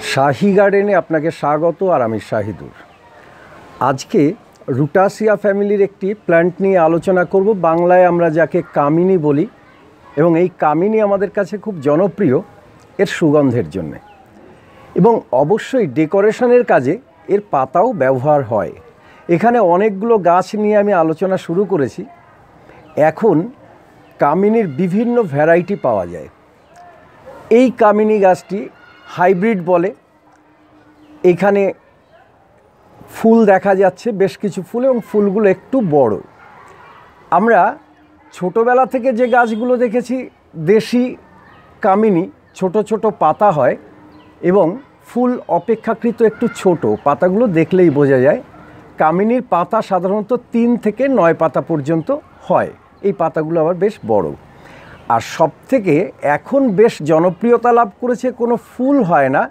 শাহী গার্ডেনে আপনাকে স্বাগত। আর আমি শাহিদুর। আজকে রুটাসিয়া ফ্যামিলির একটি প্ল্যান্ট নিয়ে আলোচনা করব। বাংলায় আমরা যাকে কামিনী বলি, এবং এই কামিনী আমাদের কাছে খুব জনপ্রিয় এর সুগন্ধের জন্যে, এবং অবশ্যই ডেকোরেশনের কাজে এর পাতাও ব্যবহার হয়। এখানে অনেকগুলো গাছ নিয়ে আমি আলোচনা শুরু করেছি। এখন কামিনীর বিভিন্ন ভ্যারাইটি পাওয়া যায়। এই কামিনী গাছটি হাইব্রিড বলে। এখানে ফুল দেখা যাচ্ছে, বেশ কিছু ফুল, এবং ফুলগুলো একটু বড়। আমরা ছোটোবেলা থেকে যে গাছগুলো দেখেছি দেশি কামিনী, ছোট ছোট পাতা হয় এবং ফুল অপেক্ষাকৃত একটু ছোট। পাতাগুলো দেখলেই বোঝা যায়। কামিনীর পাতা সাধারণত 3 থেকে 9 পাতা পর্যন্ত হয়। এই পাতাগুলো আবার বেশ বড়। আর সবথেকে এখন বেশ জনপ্রিয়তা লাভ করেছে, কোনো ফুল হয় না,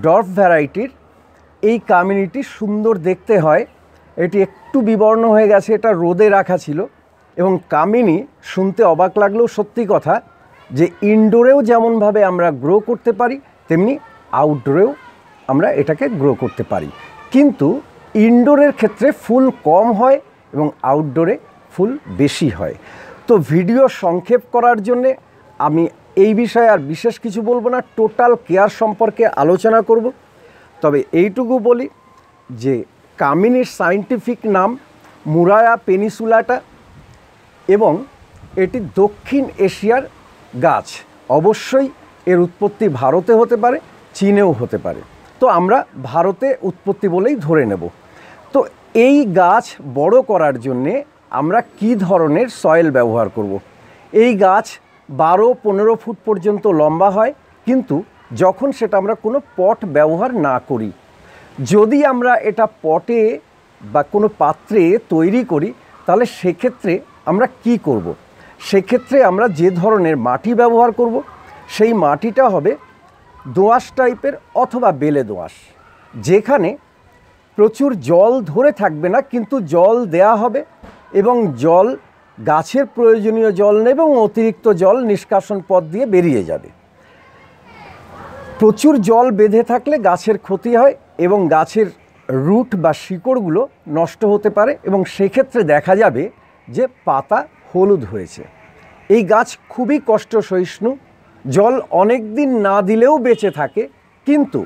ডর্ফ ভ্যারাইটির এই কামিনীটি সুন্দর দেখতে হয়। এটি একটু বিবর্ণ হয়ে গেছে, এটা রোদে রাখা ছিল। এবং কামিনী শুনতে অবাক লাগলেও সত্যি কথা যে ইনডোরেও যেমনভাবে আমরা গ্রো করতে পারি, তেমনি আউটডোরেও আমরা এটাকে গ্রো করতে পারি। কিন্তু ইনডোরের ক্ষেত্রে ফুল কম হয় এবং আউটডোরে ফুল বেশি হয়। তো ভিডিও সংক্ষেপ করার জন্যে আমি এই বিষয়ে আর বিশেষ কিছু বলবো না, টোটাল কেয়ার সম্পর্কে আলোচনা করব। তবে এইটুকু বলি যে কামিনীর সায়েন্টিফিক নাম মুরায়া পেনিসুলাটা, এবং এটি দক্ষিণ এশিয়ার গাছ। অবশ্যই এর উৎপত্তি ভারতে হতে পারে, চীনেও হতে পারে। তো আমরা ভারতে উৎপত্তি বলেই ধরে নেব। তো এই গাছ বড় করার জন্যে আমরা কি ধরনের সয়েল ব্যবহার করব। এই গাছ 12-15 ফুট পর্যন্ত লম্বা হয়, কিন্তু যখন সেটা আমরা কোনো পট ব্যবহার না করি। যদি আমরা এটা পটে বা কোনো পাত্রে তৈরি করি, তাহলে সেক্ষেত্রে আমরা কি করব। সেক্ষেত্রে আমরা যে ধরনের মাটি ব্যবহার করব, সেই মাটিটা হবে দোআঁশ টাইপের অথবা বেলে দোআঁশ, যেখানে প্রচুর জল ধরে থাকবে না, কিন্তু জল দেয়া হবে এবং জল গাছের প্রয়োজনীয় জল নেবে এবং অতিরিক্ত জল নিষ্কাশন পথ দিয়ে বেরিয়ে যাবে। প্রচুর জল বেঁধে থাকলে গাছের ক্ষতি হয় এবং গাছের রুট বা শিকড়গুলো নষ্ট হতে পারে, এবং সেক্ষেত্রে দেখা যাবে যে পাতা হলুদ হয়েছে। এই গাছ খুবই কষ্ট সহিষ্ণু, জল অনেক দিন না দিলেও বেঁচে থাকে, কিন্তু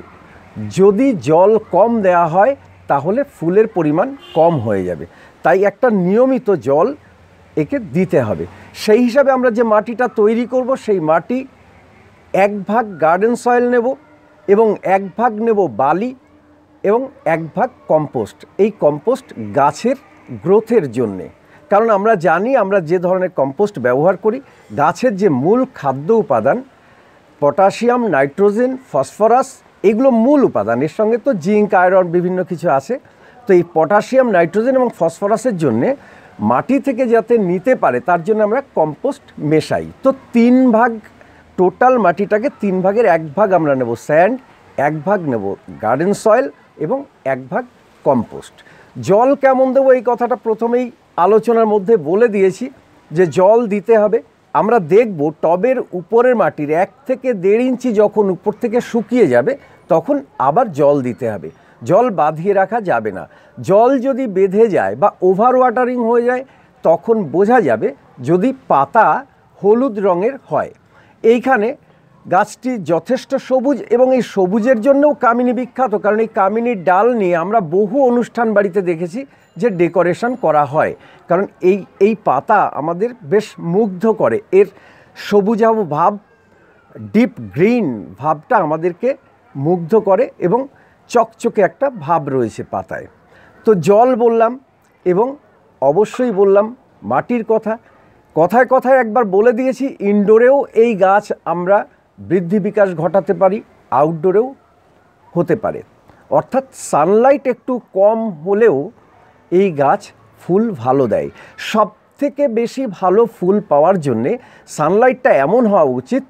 যদি জল কম দেয়া হয় তাহলে ফুলের পরিমাণ কম হয়ে যাবে। তাই একটা নিয়মিত জল একে দিতে হবে। সেই হিসাবে আমরা যে মাটিটা তৈরি করব, সেই মাটি 1 ভাগ গার্ডেন সয়েল নেব এবং 1 ভাগ নেব বালি এবং 1 ভাগ কম্পোস্ট। এই কম্পোস্ট গাছের গ্রোথের জন্যে, কারণ আমরা জানি আমরা যে ধরনের কম্পোস্ট ব্যবহার করি, গাছের যে মূল খাদ্য উপাদান পটাশিয়াম, নাইট্রোজেন, ফসফরাস, এগুলো মূল উপাদান। এর সঙ্গে তো জিঙ্ক, আয়রন, বিভিন্ন কিছু আছে। তো এই পটাশিয়াম, নাইট্রোজেন এবং ফসফরাসের জন্যে মাটি থেকে যাতে নিতে পারে, তার জন্য আমরা কম্পোস্ট মেশাই। তো 3 ভাগ, টোটাল মাটিটাকে 3 ভাগের 1 ভাগ আমরা নেব স্যান্ড, 1 ভাগ নেব গার্ডেন সয়েল এবং 1 ভাগ কম্পোস্ট। জল কেমন দেবো এই কথাটা প্রথমেই আলোচনার মধ্যে বলে দিয়েছি যে জল দিতে হবে। আমরা দেখব টবের উপরের মাটির 1 থেকে 1.5 ইঞ্চি যখন উপর থেকে শুকিয়ে যাবে, তখন আবার জল দিতে হবে। জল বাঁধিয়ে রাখা যাবে না। জল যদি বেঁধে যায় বা ওভার ওয়াটারিং হয়ে যায়, তখন বোঝা যাবে যদি পাতা হলুদ রঙের হয়। এইখানে গাছটি যথেষ্ট সবুজ, এবং এই সবুজের জন্যও কামিনী বিখ্যাত, কারণ এই কামিনীর ডাল নিয়ে আমরা বহু অনুষ্ঠান বাড়িতে দেখেছি যে ডেকোরেশন করা হয়। কারণ এই পাতা আমাদের বেশ মুগ্ধ করে। এর সবুজাভ ভাব, ডিপ গ্রিন ভাবটা আমাদেরকে মুগ্ধ করে, এবং চকচকে একটা ভাব রয়েছে পাতায়। তো জল বললাম, এবং অবশ্যই বললাম মাটির কথা। কথায় কথায় একবার বলে দিয়েছি, ইনডোরেও এই গাছ আমরা বৃদ্ধি বিকাশ ঘটাতে পারি, আউটডোরেও হতে পারে। অর্থাৎ সানলাইট একটু কম হলেও এই গাছ ফুল ভালো দেয়। সব থেকে বেশি ভালো ফুল পাওয়ার জন্যে সানলাইটটা এমন হওয়া উচিত,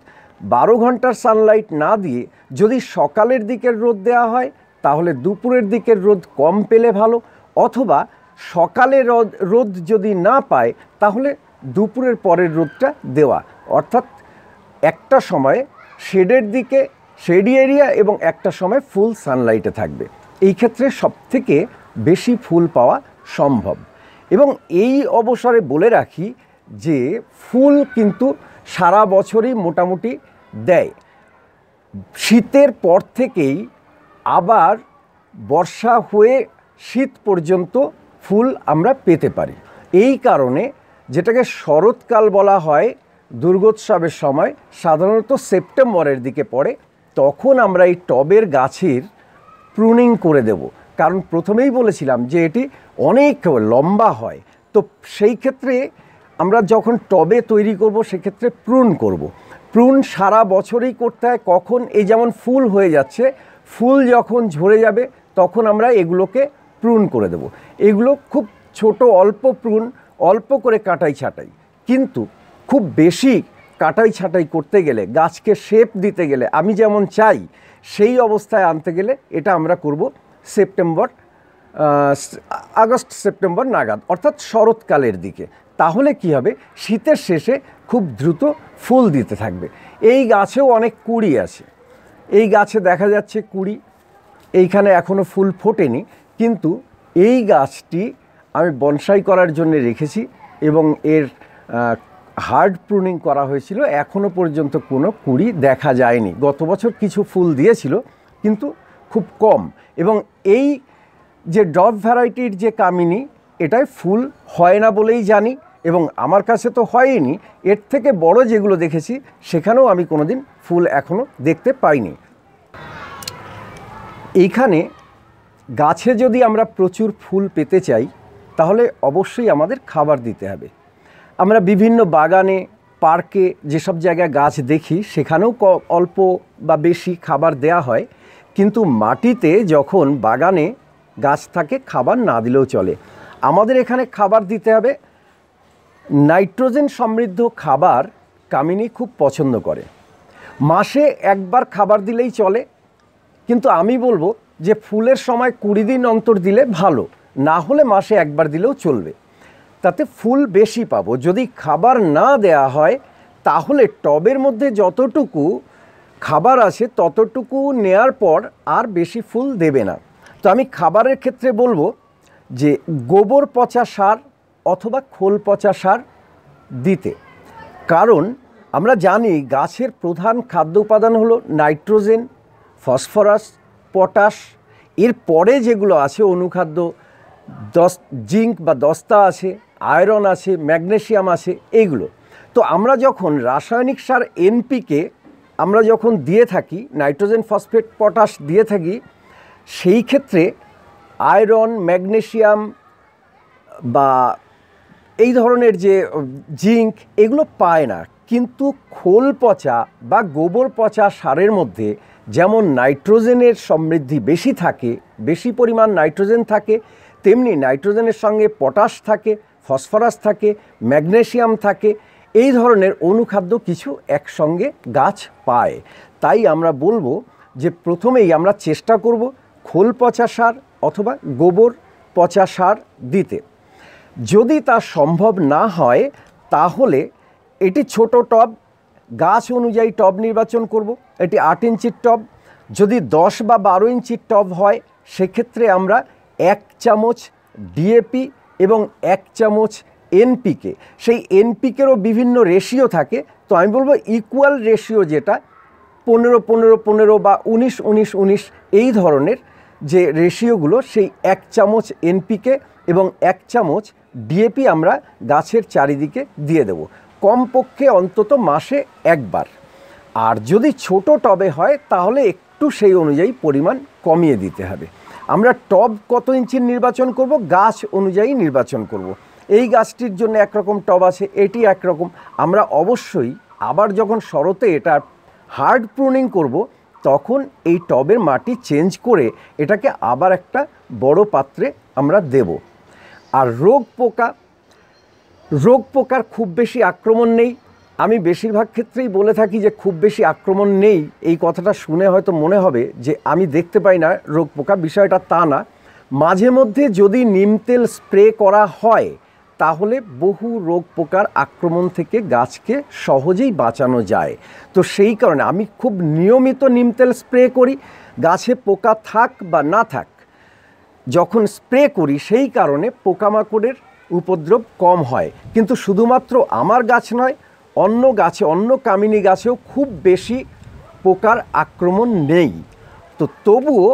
12 ঘন্টার সানলাইট না দিয়ে যদি সকালের দিকের রোদ দেওয়া হয়, তাহলে দুপুরের দিকের রোদ কম পেলে ভালো, অথবা সকালে রোদ যদি না পায়, তাহলে দুপুরের পরের রোদটা দেওয়া। অর্থাৎ একটা সময়ে শেডের দিকে শেডি এরিয়া এবং একটা সময় ফুল সানলাইটে থাকবে। এই ক্ষেত্রে সবথেকে বেশি ফুল পাওয়া সম্ভব। এবং এই অবসরে বলে রাখি যে ফুল কিন্তু সারা বছরই মোটামুটি দেয়। শীতের পর থেকেই আবার বর্ষা হয়ে শীত পর্যন্ত ফুল আমরা পেতে পারি। এই কারণে যেটাকে শরৎকাল বলা হয়, দুর্গোৎসবের সময় সাধারণত সেপ্টেম্বরের দিকে পড়ে, তখন আমরা এই টবের গাছের প্রুনিং করে দেব। কারণ প্রথমেই বলেছিলাম যে এটি অনেক লম্বা হয়, তো সেই ক্ষেত্রে আমরা যখন টবে তৈরি করব সেক্ষেত্রে প্রুন করব। প্রুন সারা বছরই করতে হয়। কখন, এই যেমন ফুল হয়ে যাচ্ছে, ফুল যখন ঝরে যাবে তখন আমরা এগুলোকে প্রুন করে দেব। এগুলো খুব ছোট অল্প প্রুন, অল্প করে কাটাই ছাঁটাই। কিন্তু খুব বেশি কাটাই ছাঁটাই করতে গেলে, গাছকে শেপ দিতে গেলে, আমি যেমন চাই সেই অবস্থায় আনতে গেলে এটা আমরা করব আগস্ট সেপ্টেম্বর নাগাদ, অর্থাৎ শরৎকালের দিকে। তাহলে কি হবে, শীতের শেষে খুব দ্রুত ফুল দিতে থাকবে। এই গাছেও অনেক কুঁড়ি আছে, এই গাছে দেখা যাচ্ছে কুঁড়ি, এইখানে এখনও ফুল ফোটেনি, কিন্তু এই গাছটি আমি বনসাই করার জন্য রেখেছি এবং এর হার্ড প্রুনিং করা হয়েছিল। এখনও পর্যন্ত কোনো কুঁড়ি দেখা যায়নি। গত বছর কিছু ফুল দিয়েছিল কিন্তু খুব কম। এবং এই যে ডব ভ্যারাইটির যে কামিনী, এটায় ফুল হয় না বলেই জানি, এবং আমার কাছে তো হয়নি। এর থেকে বড় যেগুলো দেখেছি সেখানেও আমি কোনোদিন ফুল এখনও দেখতে পাইনি। এইখানে গাছে যদি আমরা প্রচুর ফুল পেতে চাই তাহলে অবশ্যই আমাদের খাবার দিতে হবে। আমরা বিভিন্ন বাগানে, পার্কে যেসব জায়গায় গাছ দেখি সেখানেও অল্প বা বেশি খাবার দেয়া হয়, কিন্তু মাটিতে যখন বাগানে গাছ থাকে খাবার না দিলেও চলে। আমাদের এখানে খাবার দিতে হবে নাইট্রোজেন সমৃদ্ধ খাবার। কামিনী খুব পছন্দ করে। মাসে একবার খাবার দিলেই চলে, কিন্তু আমি বলবো যে ফুলের সময় 20 দিন অন্তর দিলে ভালো, না হলে মাসে একবার দিলেও চলবে, তাতে ফুল বেশি পাবো। যদি খাবার না দেয়া হয় তাহলে টবের মধ্যে যতটুকু খাবার আছে ততটুকু নেয়ার পর আর বেশি ফুল দেবে না। তো আমি খাবারের ক্ষেত্রে বলবো যে গোবর পচা সার অথবা খোল পচা সার দিতে। কারণ আমরা জানি গাছের প্রধান খাদ্য উপাদান হলো নাইট্রোজেন, ফসফরাস, পটাশ। এর পরে যেগুলো আছে অনুখাদ্য, জিঙ্ক বা দস্তা আছে, আয়রন আছে, ম্যাগনেসিয়াম আছে, এইগুলো। তো আমরা যখন রাসায়নিক সার এনপিকে আমরা যখন দিয়ে থাকি, নাইট্রোজেন, ফসফেট, পটাশ দিয়ে থাকি, সেই ক্ষেত্রে আয়রন, ম্যাগনেসিয়াম বা এই ধরনের যে জিঙ্ক, এগুলো পায় না। কিন্তু খোল পচা বা গোবর পচা সারের মধ্যে যেমন নাইট্রোজেনের সমৃদ্ধি বেশি থাকে, বেশি পরিমাণ নাইট্রোজেন থাকে, তেমনি নাইট্রোজেনের সঙ্গে পটাশ থাকে, ফসফরাস থাকে, ম্যাগনেসিয়াম থাকে। এই ধরনের অনুখাদ্য কিছু একসঙ্গে গাছ পায়। তাই আমরা বলবো যে প্রথমেই আমরা চেষ্টা করব খোল পচা সার অথবা গোবর পচা সার দিতে। যদি তা সম্ভব না হয় তাহলে এটি ছোট টব, গাছ অনুযায়ী টব নির্বাচন করব। এটি 8 ইঞ্চির টব। যদি 10 বা 12 ইঞ্চির টব হয় সেক্ষেত্রে আমরা 1 চামচ ডিএপি এবং 1 চামচ এনপিকে, সেই এনপিকেরও বিভিন্ন রেশিও থাকে, তো আমি বলবো ইকুয়াল রেশিও যেটা 15-15-15 বা 19-19-19 এই ধরনের যে রেশিওগুলো, সেই 1 চামচ এনপিকে এবং 1 চামচ ডিএপি আমরা গাছের চারিদিকে দিয়ে দেব, কমপক্ষে অন্তত মাসে একবার। আর যদি ছোট টবে হয় তাহলে একটু সেই অনুযায়ী পরিমাণ কমিয়ে দিতে হবে। আমরা টব কত ইঞ্চির নির্বাচন করব, গাছ অনুযায়ী নির্বাচন করব। এই গাছটির জন্য একরকম টব আছে, এটি একরকম। আমরা অবশ্যই আবার যখন শরতে এটা হার্ড প্রুনিং করব তখন এই টবের মাটি চেঞ্জ করে এটাকে আবার একটা বড় পাত্রে আমরা দেব। আর রোগ পোকার খুব বেশি আক্রমণ নেই। আমি বেশিরভাগ ক্ষেত্রেই বলে থাকি যে খুব বেশি আক্রমণ নেই। এই কথাটা শুনে হয়তো মনে হবে যে আমি দেখতে পাই না রোগ পোকা, বিষয়টা তা না। মাঝে মধ্যে যদি নিম তেল স্প্রে করা হয় তাহলে বহু রোগ পোকার আক্রমণ থেকে গাছকে সহজেই বাঁচানো যায়। তো সেই কারণে আমি খুব নিয়মিত নিম তেল স্প্রে করি, গাছে পোকা থাক বা না থাক। যখন স্প্রে করি সেই কারণে পোকামাকড়ের উপদ্রব কম হয়। কিন্তু শুধুমাত্র আমার গাছ নয়, অন্য গাছে, অন্য কামিনী গাছেও খুব বেশি পোকার আক্রমণ নেই। তো তবুও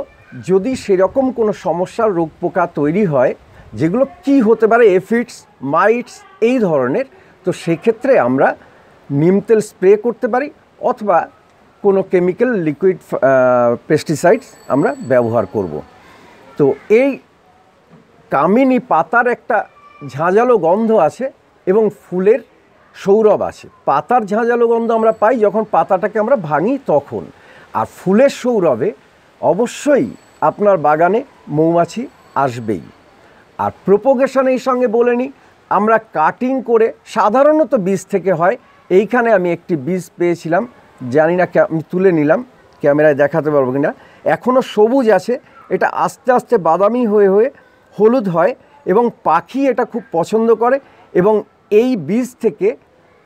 যদি সেরকম কোনো সমস্যার রোগ পোকা তৈরি হয়, যেগুলো কি হতে পারে, এফিডস, মাইটস এই ধরনের, তো সেক্ষেত্রে আমরা নিম তেল স্প্রে করতে পারি অথবা কোনো কেমিক্যাল লিকুইড পেস্টিসাইডস আমরা ব্যবহার করব। তো এই কামিনী পাতার একটা ঝাঁঝালো গন্ধ আছে এবং ফুলের সৌরভ আছে। পাতার ঝাঁঝালো গন্ধ আমরা পাই যখন পাতাটাকে আমরা ভাঙি তখন, আর ফুলের সৌরভে অবশ্যই আপনার বাগানে মৌমাছি আসবেই। আর প্রোপোগেশন এই সঙ্গে বলে নিই, আমরা কাটিং করে সাধারণত বীজ থেকে হয়। এইখানে আমি একটি বীজ পেয়েছিলাম, জানি না আমি তুলে নিলাম, ক্যামেরায় দেখাতে পারবো কিনা। এখনও সবুজ আছে, এটা আস্তে আস্তে বাদামি হয়ে হয়ে হলুদ হয় এবং পাখি এটা খুব পছন্দ করে এবং এই বীজ থেকে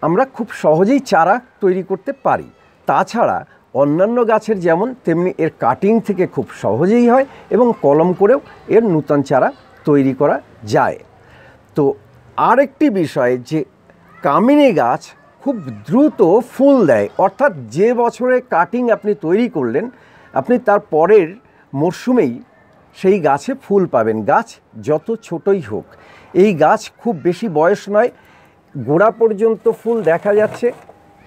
আমরা খুব সহজেই চারা তৈরি করতে পারি। তাছাড়া অন্যান্য গাছের যেমন তেমনি এর কাটিং থেকে খুব সহজেই হয় এবং কলম করেও এর নূতন চারা তৈরি করা যায়। তো আরেকটি বিষয় যে কামিনী গাছ খুব দ্রুত ফুল দেয়, অর্থাৎ যে বছরে কাটিং আপনি তৈরি করলেন আপনি তার পরের মরশুমেই সেই গাছে ফুল পাবেন, গাছ যত ছোটই হোক। এই গাছ খুব বেশি বয়স নয়, গোড়া পর্যন্ত ফুল দেখা যাচ্ছে,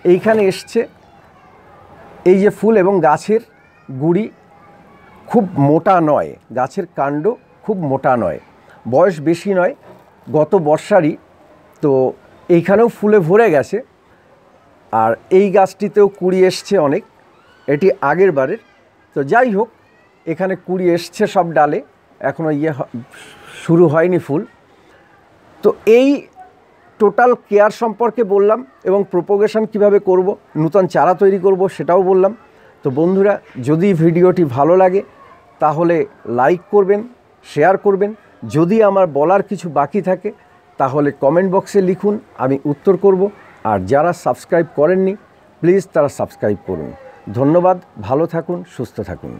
এইখানে এসছে এই যে ফুল, এবং গাছের গুড়ি খুব মোটা নয়, গাছের কাণ্ড খুব মোটা নয়, বয়স বেশি নয়, গত বর্ষারই। তো এইখানেও ফুলে ভরে গেছে, আর এই গাছটিতেও কুড়ি এসছে অনেক, এটি আগের বারের। তো যাই হোক, এখানে কুড়ি এসছে সব ডালে, এখনও শুরু হয়নি ফুল। তো এই টোটাল কেয়ার সম্পর্কে বললাম এবং প্রোপোগেশন কিভাবে করব, নূতন চারা তৈরি করব সেটাও বললাম। তো বন্ধুরা, যদি ভিডিওটি ভালো লাগে তাহলে লাইক করবেন, শেয়ার করবেন। যদি আমার বলার কিছু বাকি থাকে তাহলে কমেন্ট বক্সে লিখুন, আমি উত্তর করব। আর যারা সাবস্ক্রাইব করেননি প্লিজ তারা সাবস্ক্রাইব করুন। ধন্যবাদ, ভালো থাকুন, সুস্থ থাকুন।